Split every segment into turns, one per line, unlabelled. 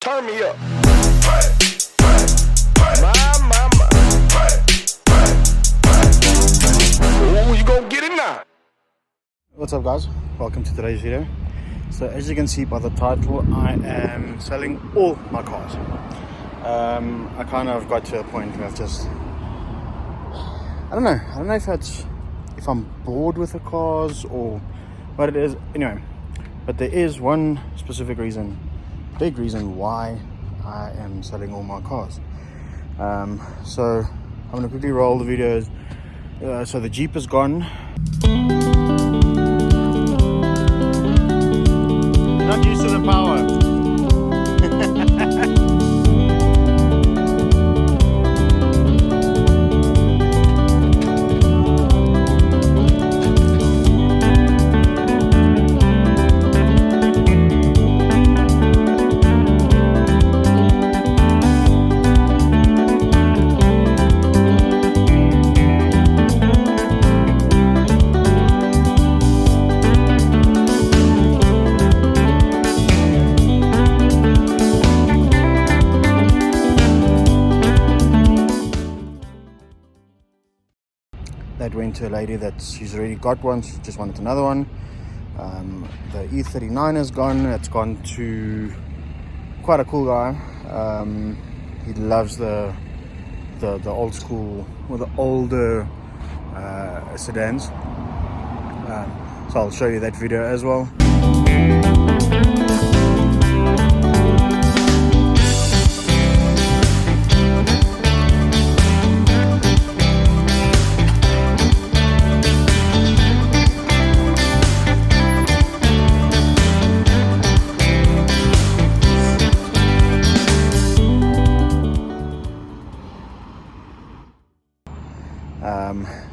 Turn me up. My. Oh, you gonna get it now.
What's up, guys? Welcome to today's video. So as you can see by the title, I am selling all my cars. I kind of got to a point where I've just, I don't know if I'm bored with the cars or what it is. Anyway, but there is one specific reason, big reason why I am selling all my cars. So I'm going to quickly roll the videos. So the Jeep is gone. Not used to the power. That went to a lady that she's already got one, she just wanted another one. The E39 is gone. It's gone to quite a cool guy. He loves the old school or the older sedans. So I'll show you that video as well.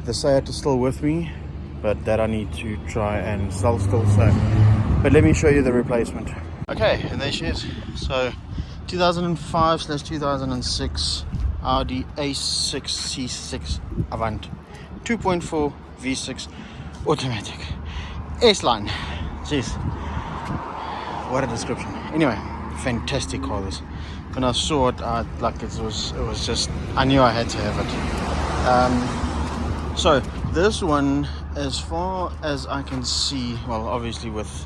The Seat is still with me, but that I need to try and sell still. So, but let me show you the replacement. Okay, and there she is. So 2005/2006 Audi A6 C6 Avant 2.4 V6 automatic S-Line. Jeez, what a description. Anyway, fantastic car this. When I saw it, it was just, I knew I had to have it. So this one, as far as I can see, well, obviously with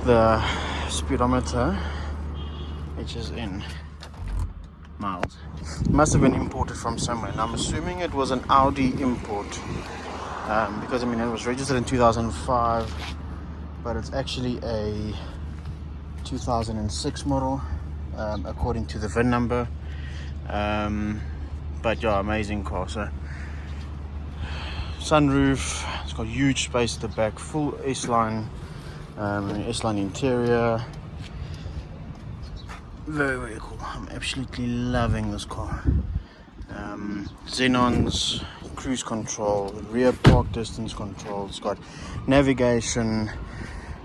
the speedometer, which is in miles, must have been imported from somewhere, and I'm assuming it was an Audi import, because I mean it was registered in 2005, but it's actually a 2006 model, according to the VIN number. But yeah, amazing car. So sunroof, it's got huge space at the back, full S-Line, S-Line interior, very cool. I'm absolutely loving this car. Xenons, cruise control, rear park distance control, it's got navigation,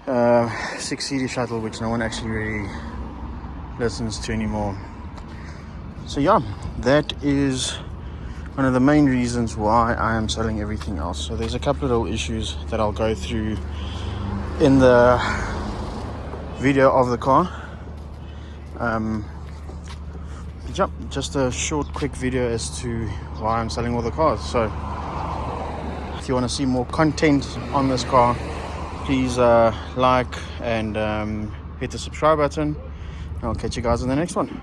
6-seater shuttle, which no one actually really listens to anymore. So yeah, that is one of the main reasons why I am selling everything else. So there's a couple of little issues that I'll go through in the video of the car. Yeah, just a short quick video as to why I'm selling all the cars. So if you want to see more content on this car, please like and hit the subscribe button. I'll catch you guys in the next one.